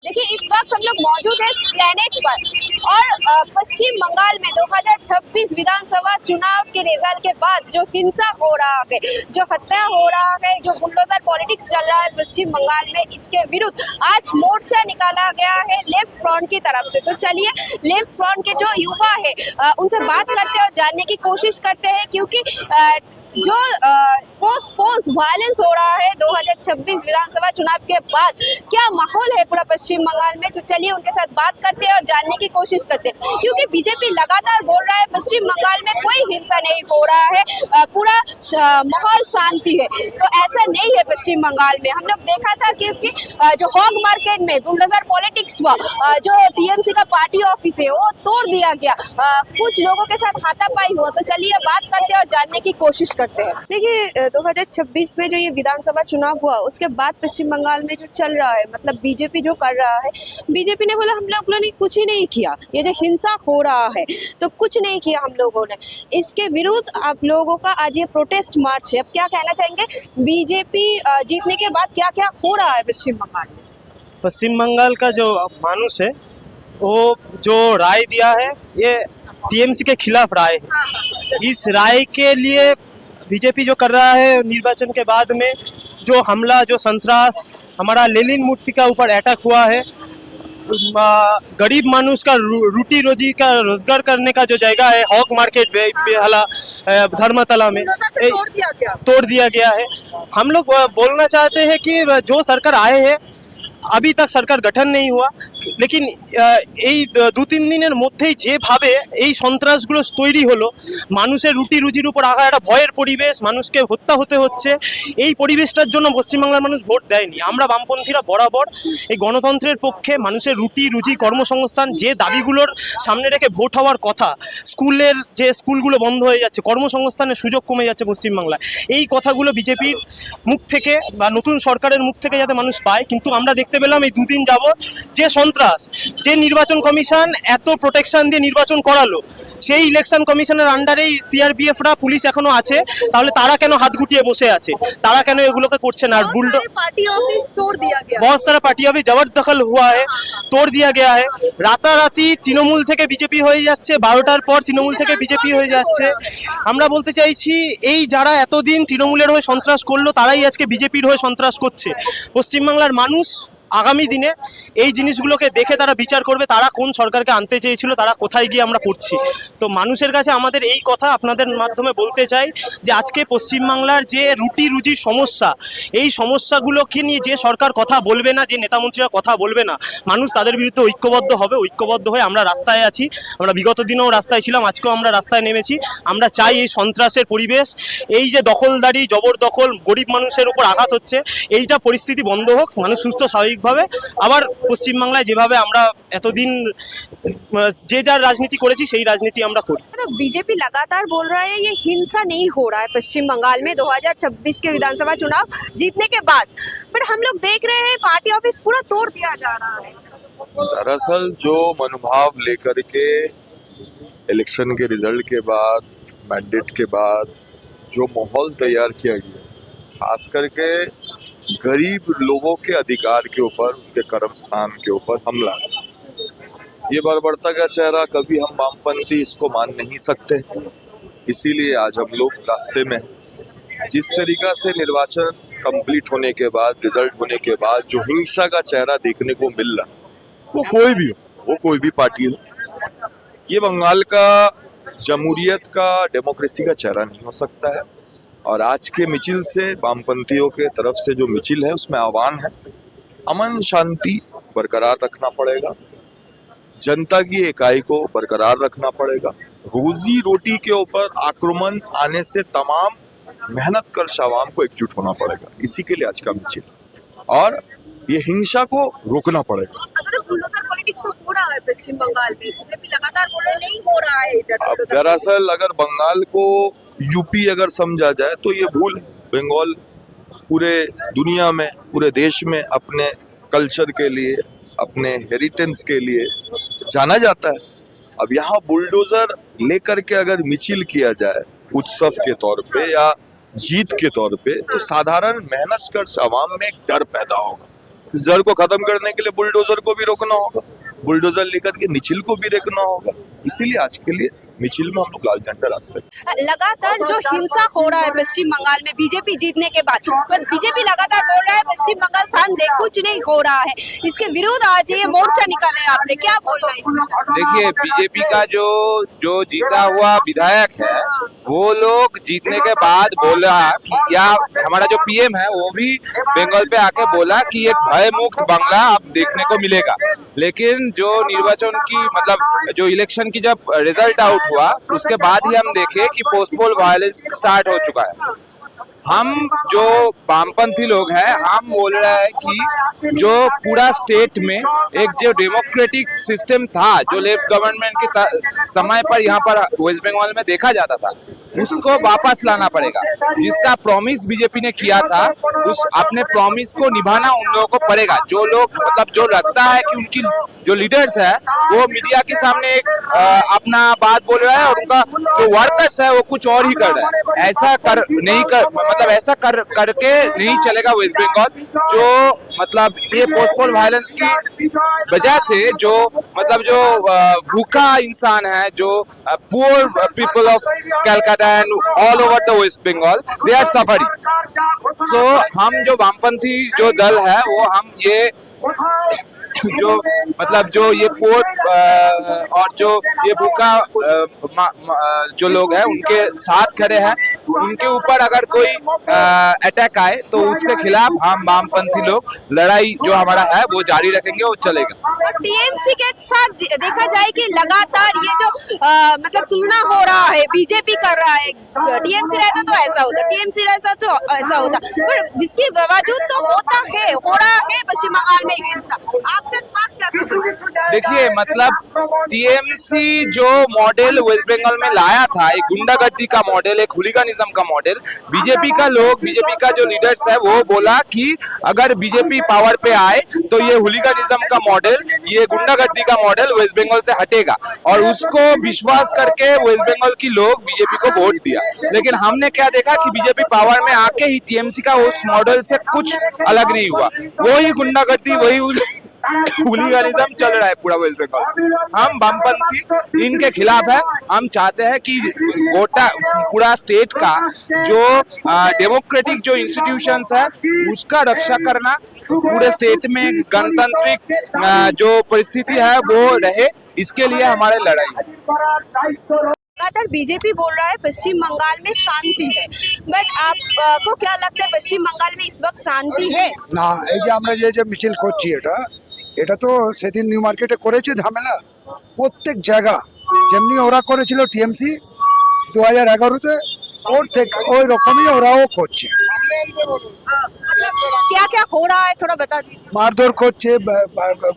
देखिए इस वक्त हम लोग मौजूद है प्लेनेट पर और पश्चिम बंगाल में 2026 विधानसभा चुनाव के रिजल्ट के बाद जो हिंसा हो रहा है, जो हत्या हो रहा है, जो बुलडोजर पॉलिटिक्स चल रहा है पश्चिम बंगाल में, इसके विरुद्ध आज मोर्चा निकाला गया है लेफ्ट फ्रंट की तरफ से। तो चलिए लेफ्ट फ्रंट के जो युवा है उनसे बात करते हैं और जानने की कोशिश करते हैं, क्योंकि जो पोस्ट पोल्स वायलेंस हो रहा है 2026 विधानसभा चुनाव के बाद, क्या माहौल है पूरा पश्चिम बंगाल में। तो चलिए उनके साथ बात करते हैं और जानने की कोशिश करते हैं, क्योंकि बीजेपी लगातार बोल रहा है पश्चिम बंगाल में कोई हिंसा नहीं हो रहा है, पूरा माहौल शांति है। तो ऐसा नहीं है पश्चिम बंगाल में। हम लोग देखा था क्योंकि जो हॉग मार्केट में बुलडोजर पॉलिटिक्स हुआ, जो टीएमसी का पार्टी ऑफिस है वो तोड़ दिया गया, कुछ लोगों के साथ हाथापाई हुआ। तो चलिए बात करते हैं और जानने की कोशिश करते हैं। देखिए 2026 में जो ये विधानसभा चुनाव हुआ उसके बाद पश्चिम बंगाल में जो चल रहा है, मतलब बीजेपी जो कर रहा है, बीजेपी ने बोला हम लोगों ने कुछ ही नहीं किया, ये जो हिंसा हो रहा है तो कुछ नहीं किया हम लोगों ने। इसके विरुद्ध आप लोगों का आज ये प्रोटेस्ट मार्च है। अब क्या कहना चाहेंगे, बीजेपी जीतने के बाद क्या क्या हो रहा है पश्चिम बंगाल में। पश्चिम बंगाल का जो मानुष है वो जो राय दिया है ये टीएमसी के खिलाफ राय है। इस राय के लिए बीजेपी जो कर रहा है निर्वाचन के बाद में जो हमला, जो संतरास, हमारा लेनिन मूर्ति का ऊपर अटैक हुआ है, गरीब मानुष का रोटी रोजी का रोजगार करने का जो जगह है हॉक मार्केट बेहला धर्मतला में तोड़ दिया गया है। हम लोग बोलना चाहते हैं कि जो सरकार आए हैं अभी तक सरकार गठन नहीं हुआ, लेकिन এই 2-3 দিনের মধ্যেই যেভাবে এই সন্ত্রাসগুলো তৈরি হলো, মানুষের রুটি রুজির উপর আঘাত, একটা ভয়ের পরিবেশ, মানুষকে হত্যা হতে হচ্ছে, এই পরিবেশটার জন্য পশ্চিমবাংলার মানুষ ভোট দেয়নি। আমরা বামপন্থীরা বরাবর এই গণতন্ত্রের পক্ষে, মানুষের রুটি রুজি কর্মসংস্থান যে দাবিগুলোর সামনে রেখে ভোট হওয়ার কথা, স্কুলের যে স্কুলগুলো বন্ধ হয়ে যাচ্ছে, কর্মসংস্থানের সুযোগ কমে যাচ্ছে পশ্চিমবাংলায়, এই কথাগুলো বিজেপির মুখ থেকে বা নতুন সরকারের মুখ থেকে যাতে মানুষ পায়। কিন্তু আমরা দেখতে পেলাম এই দুদিন যাবত যে সন্ত্রাস, যে নির্বাচন কমিশন এত প্রোটেকশন দিয়ে নির্বাচন করালো, সেই ইলেকশন কমিশনের আন্ডারেই সিআরপিএফরা, পুলিশ এখনো আছে, তাহলে তারা কেন হাত গুটিয়ে বসে আছে, তারা কেন এগুলোকে করছে না। আর বুলডো पार्टी ऑफिस तोड़ दिया गया, बहुत सारा पार्टी अभी जबरदखल हुआ है, तोड़ दिया गया है। রাতারাতি তৃণমূল থেকে বিজেপি হয়ে যাচ্ছে, 12টার পর তৃণমূল থেকে বিজেপি হয়ে যাচ্ছে। আমরা বলতে চাইছি এই যারা এতদিন তৃণমূলের হয়ে সন্ত্রাস করলো তারাই আজকে বিজেপির হয়ে সন্ত্রাস করছে। পশ্চিমবাংলার মানুষ আগামী দিনে এই জিনিসগুলোকে দেখে তারা বিচার করবে, তারা কোন সরকারকে আনতে চেয়েছিল, তারা কোথায় গিয়ে আমরা পড়ছি। তো মানুষের কাছে আমাদের এই কথা আপনাদের মাধ্যমে বলতে চাই যে আজকে পশ্চিমবাংলার যে রুটি রুজির সমস্যা, এই সমস্যাগুলোকে নিয়ে যে সরকার কথা বলবে না, যে নেতামন্ত্রীরা কথা বলবে না, মানুষ তাদের বিরুদ্ধে ঐক্যবদ্ধ হবে। ঐক্যবদ্ধ হয়ে আমরা রাস্তায় আছি, আমরা বিগত দিনেও রাস্তায় ছিলাম, আজকেও আমরা রাস্তায় নেমেছি। আমরা চাই এই সন্ত্রাসের পরিবেশ, এই যে দখলদারি, জবরদখল, গরিব মানুষের উপর আঘাত হচ্ছে, এইটা পরিস্থিতি বন্ধ হোক, মানুষ সুস্থ স্বাভাবিকভাবে আবার পশ্চিমবাংলায় যেভাবে আমরা এতদিন যে যার রাজনীতি করেছি সেই রাজনীতি আমরা করি। बीजेपी लगातार बोल रहा है ये हिंसा नहीं हो रहा है पश्चिम बंगाल में 2026 के विधानसभा चुनाव जीतने के बाद, बट हम लोग देख रहे हैं पार्टी ऑफिस पूरा तोड़ दिया जा रहा है। दरअसल जो मनोभाव लेकर के इलेक्शन के रिजल्ट के बाद, मैंडेट के बाद जो माहौल तैयार किया गया, खास करके गरीब लोगों के अधिकार के ऊपर, उनके कर्म स्थान के ऊपर हमला, ये बर्बरता का चेहरा कभी हम वामपंथी इसको मान नहीं सकते। इसीलिए आज हम लोग रास्ते में हैं। जिस तरीका से निर्वाचन कंप्लीट होने के बाद, रिजल्ट होने के बाद जो हिंसा का चेहरा देखने को मिल रहा, वो कोई भी हो, वो कोई भी पार्टी हो, ये बंगाल का जमहूरियत का, डेमोक्रेसी का चेहरा नहीं हो सकता है। और आज के मिचिल से, वामपंथियों के तरफ से जो मिचिल है उसमें आह्वान है, अमन शांति बरकरार रखना पड़ेगा, जनता की इकाई को बरकरार रखना पड़ेगा। रोजी रोटी के ऊपर आक्रमण आने से तमाम मेहनत कर आवाम को एकजुट होना पड़ेगा। इसी के लिए आज का मिचिल, और ये हिंसा को रोकना पड़ेगा। बुलडोजर पॉलिटिक्स तो हो रहा है पश्चिम बंगाल में, बीजेपी लगातार बोल रहे नहीं हो रहा है इधर। अब दरअसल अगर बंगाल को यूपी अगर समझा जाए तो ये भूल है। बंगाल पूरे दुनिया में, पूरे देश में अपने कल्चर के लिए, अपने हेरिटेज के लिए जाना जाता है। अब यहाँ बुलडोजर लेकर के अगर मिचिल किया जाए उत्सव के तौर पे या जीत के तौर पे, तो साधारण मेहनत कर आवाम में एक डर पैदा होगा। इस जड़ को खत्म करने के लिए बुलडोजर को भी रोकना होगा, बुलडोजर लेकर के मिचिल को भी रोकना होगा। इसीलिए आज के लिए मिचिल में हम लोग लाल झंडा रास्ते पे। लगातार जो हिंसा हो रहा है पश्चिम बंगाल में बीजेपी जीतने के बाद, पर बीजेपी लगातार बोल रहा है पश्चिम बंगाल शांत है, कुछ नहीं हो रहा है, इसके विरोध आज ये मोर्चा निकाले आपने, क्या बोल रहे हैं? देखिए, बीजेपी का जो जीता हुआ विधायक है वो लोग जीतने के बाद बोला कि, या हमारा जो पीएम है वो भी बंगाल पे आके बोला कि एक भय मुक्त बांग्ला अब देखने को मिलेगा। लेकिन जो निर्वाचन की मतलब जो इलेक्शन की जब रिजल्ट आउट हुआ उसके बाद ही हम देखे कि पोस्टपोल वायलेंस स्टार्ट हो चुका है। हम जो वामपंथी लोग हैं हम बोल रहे हैं कि जो पूरा स्टेट में एक जो डेमोक्रेटिक सिस्टम था जो लेफ्ट गवर्नमेंट के समय पर यहाँ पर वेस्ट बंगाल में देखा जाता था उसको वापस लाना पड़ेगा। जिसका प्रॉमिस बीजेपी ने किया था उस अपने प्रॉमिस को निभाना उन लोगों को पड़ेगा। जो लोग मतलब जो लगता है कि उनकी जो लीडर्स है वो मीडिया के सामने एक अपना बात बोल रहा है और उनका जो वर्कर्स है वो कुछ और ही कर रहा है। ऐसा कर नहीं कर मतलब ऐसा करके नहीं चलेगा वेस्ट बंगाल। जो मतलब ये पोस्टपोल वायलेंस की वजह से जो मतलब जो भूखा इंसान है, जो poor people of Calcutta and all over the West Bengal they are suffering. So हम जो वामपंथी जो दल है वो हम ये जो मतलब जो ये पोर और जो ये भूखा जो लोग हैं उनके साथ खड़े हैं। उनके ऊपर अगर कोई अटैक आए तो उसके खिलाफ हम वामपंथी लोग लड़ाई जो हमारा है वो जारी रखेंगे, वो चलेगा। और टीएमसी के साथ देखा जाए कि लगातार ये जो मतलब तुलना हो रहा है, बीजेपी कर रहा है, टीएमसी रहता तो ऐसा होता, टीएमसी रहता तो ऐसा होता, पर इसके बावजूद तो होता है, हो रहा है पश्चिम बंगाल में हिंसा। आपके पास क्या खबर है? देखिए मतलब टीएमसी जो मॉडल वेस्ट बंगाल में लाया था, एक गुंडागर्दी का मॉडल, एक हुलिगानिज्म का मॉडल, बीजेपी का जो लीडर्स है वो बोला कि अगर बीजेपी पावर पे आए तो ये हुलिगानिज्म का मॉडल, ये गुंडागर्दी का मॉडल वेस्ट बंगाल से हटेगा। और उसको विश्वास करके वेस्ट बंगाल की लोग बीजेपी को वोट दिया। लेकिन हमने क्या देखा कि बीजेपी पावर में आके ही टीएमसी का उस मॉडल से कुछ अलग नहीं हुआ, वही गुंडागर्दी वही हुलिगानिज्म चल रहा है पूरा वेस्ट बंगाल। हम वामपंथी इनके खिलाफ है। हम चाहते हैं कि गोटा पूरा स्टेट का जो डेमोक्रेटिक जो इंस्टीट्यूशंस है उसका रक्षा करना, पूरे स्टेट में गणतांत्रिक जो परिस्थिति है वो रहे, इसके लिए हमारे लड़ाई है। लगातार बीजेपी बोल रहा है पश्चिम बंगाल में शांति है, बट आपको क्या लगता है पश्चिम बंगाल में इस वक्त शांति है? না, এই যে আমরা যে মিছিল করছি এটা তো সেদিন নিউ মার্কেটে করেছে ঝামেলা। প্রত্যেক জায়গা যেমনি ওরা করেছিল টিএমসি 2011-তে ওর থেকে ওই রকমই ওরাও করছে। मतलब क्या क्या हो रहा है थोड़ा बता दीजिए। মারধর করছে,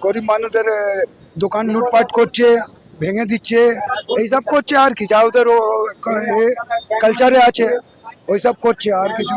গরিব মানুষের দোকান লুটপাট করছে, ভেঙে দিচ্ছে, এইসব করছে আর কি, যা ওদের কালচারে আছে ওইসব করছে আর কিছু।